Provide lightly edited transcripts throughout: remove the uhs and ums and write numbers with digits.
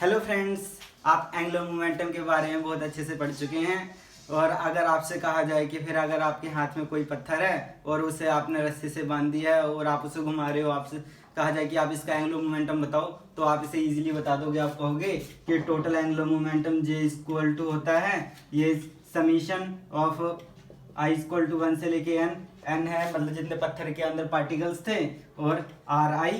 Hello friends, आप angular momentum के बारे में बहुत अच्छे से पढ़ चुके हैं। और अगर आपसे कहा जाए कि फिर अगर आपके हाथ में कोई पत्थर है और उसे आपने रस्सी से बांध दिया है और आप उसे घुमा रहे हो, आपसे कहा जाए कि आप इसका एंगुलर मोमेंटम बताओ, तो आप इसे इजीली बता दोगे। आप कहोगे कि total angular momentum J equal to होता है ये summation of I equal to 1 से लेके n है, मतलब जितने पत्थर के अंदर पार्टिकल्स थे, और RI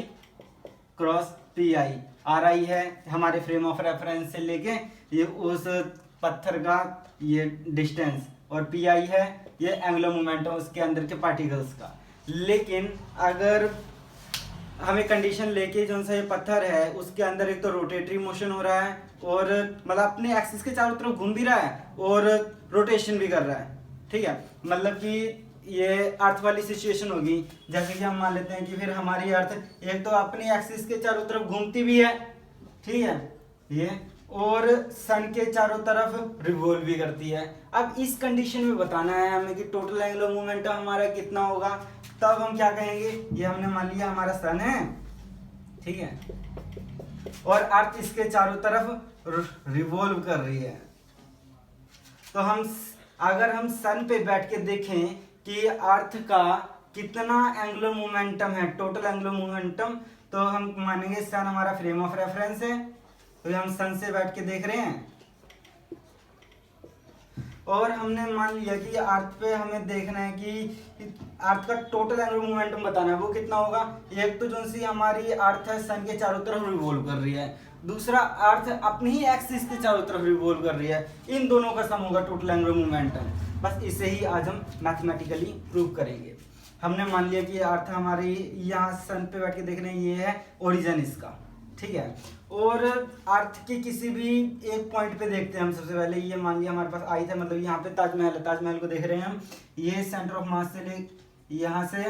क्रॉस PI। RI है हमारे फ्रेम ऑफ रेफरेंस से लेके ये उस पत्थर का ये डिस्टेंस, और PI है ये एंगुलर मोमेंटम उसके अंदर के पार्टिकल्स का। लेकिन अगर हमें कंडीशन लेके जो सा ये पत्थर है उसके अंदर एक तो रोटेटरी मोशन हो रहा है और मतलब अपने एक्सिस के चारों तरफ घूम भी रहा है और रोटेशन भी कर रहा है, ठीक है। मतलब कि ये अर्थ वाली सिचुएशन होगी, जैसे कि हम मान लेते हैं कि फिर हमारी अर्थ एक तो अपनी एक्सिस के चारों तरफ घूमती भी है, ठीक है, ये, और सन के चारों तरफ रिवॉल्व भी करती है। अब इस कंडीशन में बताना है हमें कि टोटल एंगुलर मोमेंटम हमारा कितना होगा, तब हम क्या कहेंगे, ये हमने मान लिया हमारा सन है, ठीक है, और अर्थ इसके चारों तरफ रिवॉल्व कर रही है। तो अगर हम सन पे बैठ के देखें कि अर्थ का कितना एंगुलर मोमेंटम है, टोटल एंगुलर मोमेंटम, तो हम मानेंगे सन हमारा फ्रेम ऑफ रेफरेंस है, तो हम सन से बैठ के देख रहे हैं और हमने मान लिया कि अर्थ पे हमें देखना है कि अर्थ का टोटल एंगुलर मोमेंटम बताना है, वो कितना होगा। एक तो जो सी हमारी अर्थ है सन के चारों तरफ रिवॉल्व कर रही है, दूसरा अर्थ अपनी ही एक्सिस के चारों तरफ रिवॉल्व कर रही है, इन दोनों का सम होगा टोटल एंगुलर मोमेंटम। बस इसे ही आज हम मैथमेटिकली प्रूव करेंगे। हमने मान लिया कि अर्थ हमारी यहाँ सन पे बैठ के देख रहे हैं, ये है ओरिजिन इसका, ठीक है, और अर्थ के किसी भी एक पॉइंट पे देखते हैं हम। सबसे पहले ये मान लिया हमारे पास आई था, मतलब यहाँ पे ताजमहल है, ताजमहल को देख रहे हैं हम, ये सेंटर ऑफ मास से ले यहाँ से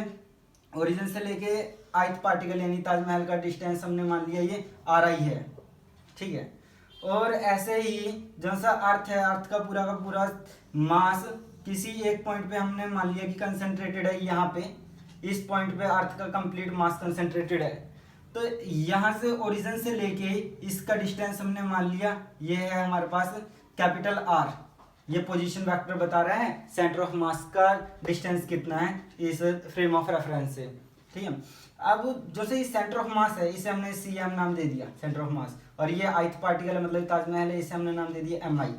ओरिजिन से लेके आइथ पार्टिकल यानी ताजमहल का डिस्टेंस हमने मान लिया ये RI है, ठीक है। और ऐसे ही जो सा अर्थ है, अर्थ का पूरा मास किसी एक पॉइंट पे हमने मान लिया कि कंसंट्रेटेड है, यहाँ पे इस पॉइंट पे अर्थ का कंप्लीट मास कंसंट्रेटेड है। तो यहाँ से ओरिजिन से लेके इसका डिस्टेंस हमने मान लिया ये है हमारे पास कैपिटल R। ये पोजीशन वेक्टर बता रहा है सेंटर ऑफ मास का डिस्टेंस कितना है इस फ्रेम ऑफ रेफरेंस से, ठीक है। अब जो से सेंटर ऑफ मास है इसे हमने CM नाम दे दिया, सेंटर ऑफ मास, और ये आइथ पार्टिकल है मतलब ताजमहल है, इसे हमने नाम दे दिया MI।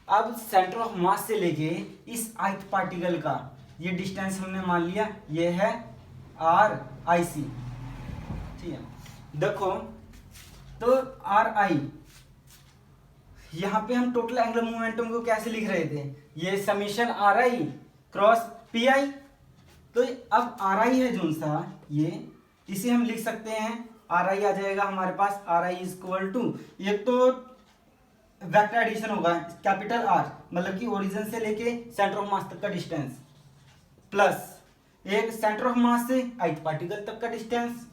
अब सेंटर ऑफ मास से लेके इस आइथ पार्टिकल का ये डिस्टेंस हमने मान लिया ये है RIC, ठीक है। देखो तो RI, यहाँ पे हम टोटल एंगुलर मोमेंटम को कैसे लिख रहे थे, ये समीशन RI क्रॉस PI। तो अब RI है जो सा ये, इसे हम लिख सकते हैं, RI आ जाएगा हमारे पास, RI इज इक्वल टू, ये तो वेक्टर एडिशन होगा कैपिटल R, मतलब कि ओरिजिन से लेके सेंटर ऑफ मास तक का डिस्टेंस, प्लस एक सेंटर ऑफ मास से आइथ पार्टिकल तक का डिस्टेंस,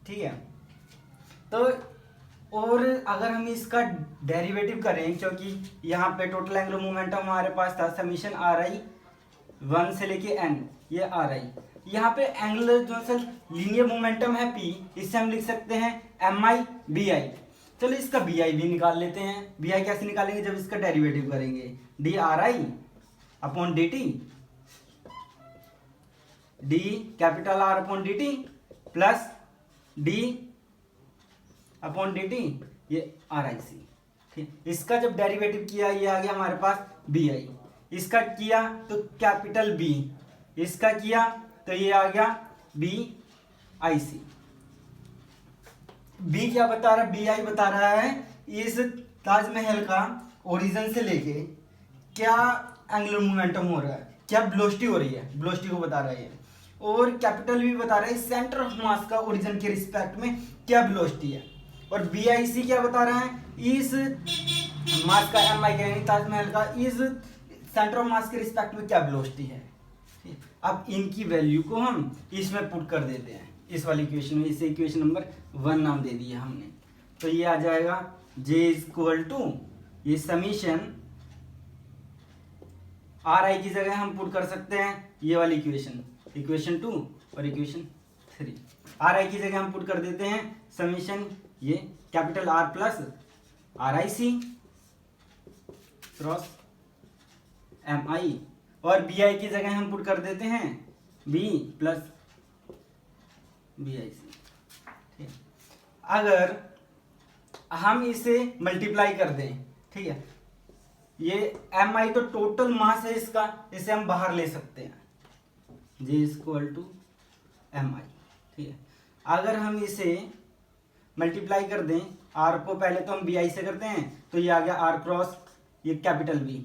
ठीक है। तो और अगर हम इसका डेरिवेटिव करें, क्योंकि यहाँ पे टोटल एंगुलर मोमेंटम हमारे पास था समीशन RI 1 से लेके n, ये RI, यहाँ पे एंगुलर जो सा लीनियर मोमेंटम है P, इससे हम लिख सकते हैं MI BI। चलो इसका BI भी निकाल लेते हैं। BI कैसे निकालेंगे, जब इसका डेरिवेटिव करेंगे, DRI upon DT, D capital R upon DT plus D upon DT, ये RIC, ठीक। इसका जब डेरिवेटिव किया ये आ गया हमारे पास BI, इसका किया तो कैपिटल B, इसका किया तो ये आ गया BIC। B क्या बता रहा है, BI बता रहा है इस ताजमहल का ओरिजिन से लेके क्या एंगुलर मोमेंटम हो रहा है, क्या वेलोसिटी हो रही है, वेलोसिटी को बता रहा है ये, और कैपिटल भी बता रहा है सेंटर ऑफ मास का ओरिजिन के रिस्पेक्ट में क्या वेलोसिटी है, और BIC क्या बता रहा है, इस मास का MI का यानी ताजमहल का इस सेंटर ऑफ मास के रिस्पेक्ट में क्या वेलोसिटी है। अब इनकी वैल्यू को हम इसमें पुट कर देते हैं, इस वाली इक्वेशन में, इसे इक्वेशन नंबर 1 नाम दे दिया हमने। तो ये आ जाएगा J इज इक्वल टू, ये समीशन RI की जगह हम पुट कर सकते हैं ये वाली इक्वेशन 2 और इक्वेशन 3। आर आई की जगह हम पुट कर देते हैं समीशन ये capital R plus R I C cross M I, और बी आई की जगह हम पुट कर देते हैं B plus B I C. ठीक है, अगर हम इसे मल्टीप्लाई कर दें, ठीक है, ये एम आई तो टोटल मास है इसका, इसे हम बाहर ले सकते हैं जे इक्वल टू एम आई। ठीक है, अगर हम इसे मल्टीप्लाई कर दें, आर को पहले तो हम बी आई से करते हैं, तो ये आ गया आर क्रॉस ये कैपिटल बी,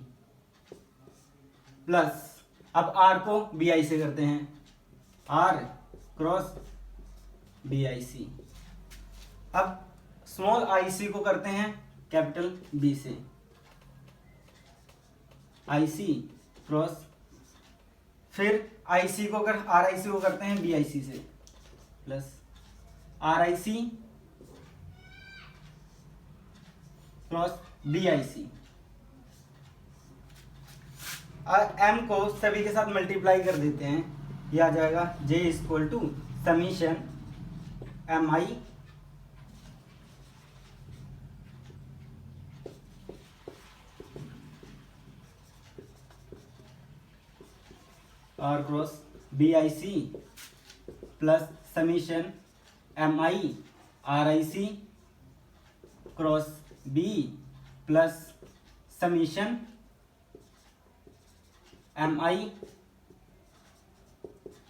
प्लस अब आर को बी आई से करते हैं, आर क्रॉस बी आई सी। अब स्मॉल आई सी को करते हैं कैपिटल बी से, आई सी क्रॉस, फिर आई सी को कर आर आई सी को करते हैं बी आई सी से, plus R I C cross B I C. M को सभी के साथ मल्टीप्लाई कर देते हैं, ये आ जाएगा J equal to summation M I R cross B I C plus summation M I R I C cross B plus summation M I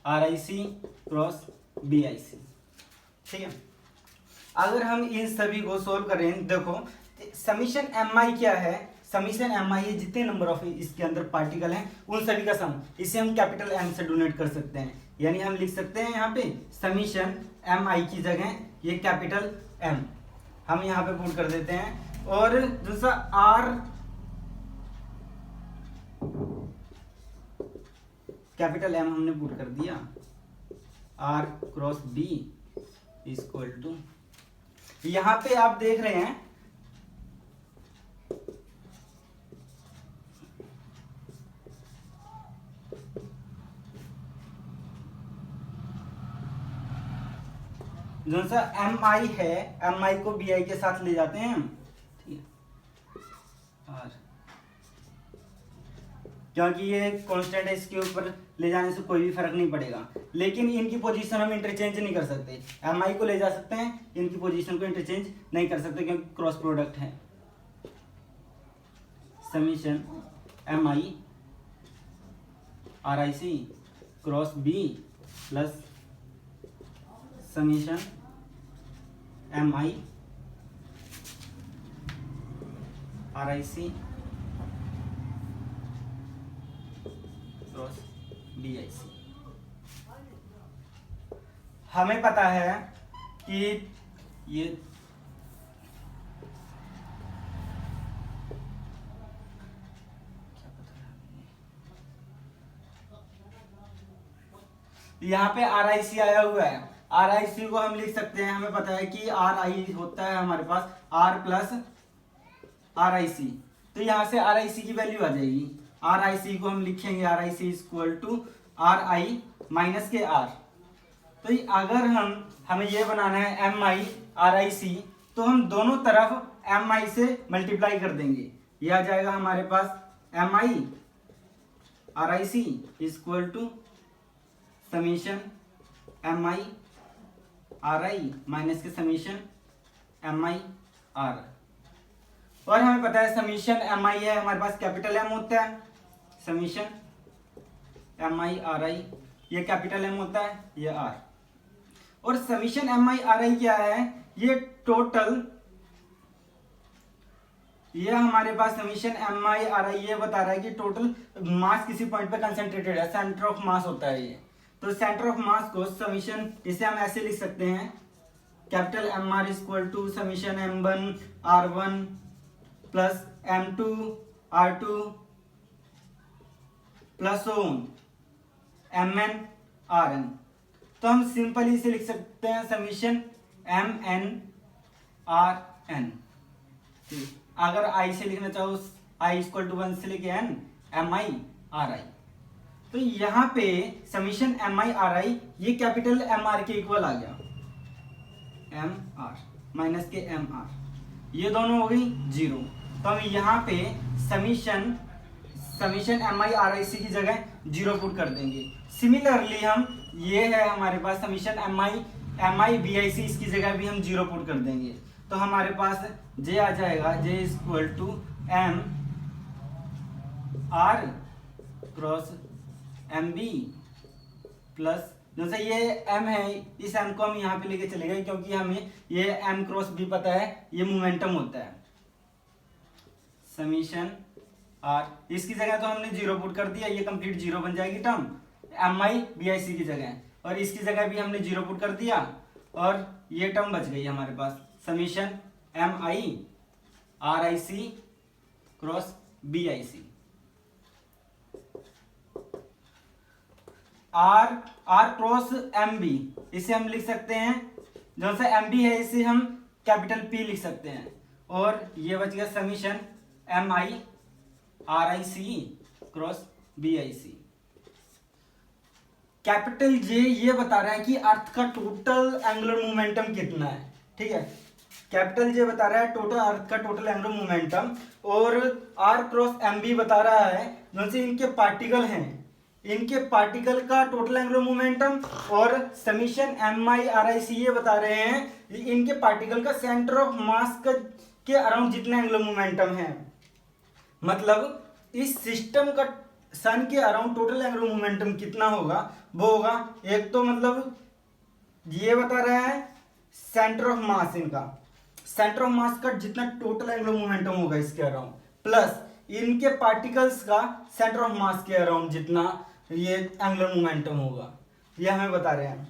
R I C cross B I C. ठीक है, अगर हम इन सभी को solve करें, देखो summation M आई क्या है, समीशन एम आई जितने नंबर ऑफ इसके अंदर पार्टिकल हैं उन सभी का सम, इसे हम कैपिटल एम से डोनेट कर सकते हैं, यानी हम लिख सकते हैं यहाँ पे समीशन एम आई की जगह ये कैपिटल एम हम यहाँ पे पुट कर देते हैं, और दूसरा आर कैपिटल एम हमने पुट कर दिया, R cross B equal to, यहां पे आप देख रहे हैं जो सा एम आई है, एम आई को बी आई के साथ ले जाते हैं हम, ठीक है, और क्योंकि ये कांस्टेंट है इसके ऊपर ले जाने से कोई भी फर्क नहीं पड़ेगा, लेकिन इनकी पोजीशन हम इंटरचेंज नहीं कर सकते। एम आई को ले जा सकते हैं, इनकी पोजीशन को इंटरचेंज नहीं कर सकते क्योंकि क्रॉस प्रोडक्ट है। Summation M I R I C cross B plus summation M I R I C cross B I C. हमें पता है कि ये यहाँ पे आर आई सी आया हुआ है, आर आई सी को हम लिख सकते हैं, हमें पता है कि आर आई होता है हमारे पास आर प्लस आर आई सी, तो यहाँ से आर आई सी की वैल्यू आ जाएगी, आर आई सी को हम लिखेंगे R I C equal to R I minus के आर। तो अगर हमें ये बनाना है एम आई आर आई सी, तो हम दोनों तरफ एम आई से मल्टीप्लाई कर देंगे, ये आ जाएगा हमारे पास M I R I C equal to summation M I R I minus के समीशन एम आई आर। और हमें पता है समीशन एम आई है हमारे पास कैपिटल एम होता है, summation M I R I ये कैपिटल एम होता है, ये आर, और summation M I R I क्या है, ये टोटल, ये हमारे पास summation M I R I ये बता रहा है कि टोटल मास किसी पॉइंट पे कंसेंट्रेटेड है, सेंटर ऑफ मास होता है ये। तो सेंटर ऑफ मास को समीशन, इसे हम ऐसे लिख सकते हैं capital M R equal to summation M one R one plus M two R two plus M N R N. तो हम सिंपली इसे लिख सकते हैं summation M N R N. अगर आई से लिखना चाहो आई इक्वल टू 1 से लेके N M I R I. तो यहाँ पे summation M I R I ये कैपिटल एम आर के इक्वल आ गया, एम आर माइनस के एम आर, ये दोनों हो गई जीरो। तो हम यहाँ पे summation M I R I C की जगह जीरो पुट कर देंगे। सिमिलरली हम ये है हमारे पास summation M I B I C, इसकी जगह भी हम जीरो पुट कर देंगे। तो हमारे पास जे आ जाएगा, J is equal to M R cross M B plus, जैसे ये m है, इस m को हम यहाँ पे लेके चले गए क्योंकि हमें ये m क्रॉस b पता है, ये मोमेंटम होता है। समीशन r, इसकी जगह तो हमने जीरो पुट कर दिया, ये कंप्लीट जीरो बन जाएगी term M I B I C की जगह, और इसकी जगह भी हमने जीरो पुट कर दिया और ये टर्म बच गई हमारे पास, summation M I R I C cross B I C. R cross M B, इसे हम लिख सकते हैं, जो सा एम बी है इसे हम कैपिटल पी लिख सकते हैं, और ये बच गया summation M I R I C cross B I C. Capital J ये बता रहा है कि अर्थ का टोटल एंगुलर मोमेंटम कितना है, ठीक है। कैपिटल जे बता रहा है टोटल अर्थ का टोटल एंगुलर मोमेंटम, और आर क्रॉस एम बी बता रहा है जो से इनके पार्टिकल हैं, इनके पार्टिकल का टोटल एंगुलर मोमेंटम, और summation M I R I C ये बता रहे हैं इनके पार्टिकल का सेंटर ऑफ मास के अराउंड जितना एंगुलर मोमेंटम है। मतलब इस सिस्टम का सन के अराउंड टोटल एंगुलर मोमेंटम कितना होगा, वो होगा एक तो मतलब ये बता रहा है सेंटर ऑफ मास, इनका सेंटर ऑफ मास का जितना टोटल एंगुलर मोमेंटम होगा इसके अराउंड, प्लस इनके पार्टिकल्स का सेंटर ऑफ मास के अराउंड जितना ये एंगुलर मोमेंटम होगा, ये हमें बता रहे हैं।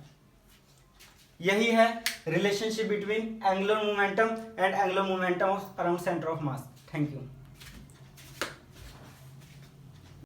यही है relationship between angular momentum and angular momentum around centre of mass. Thank you.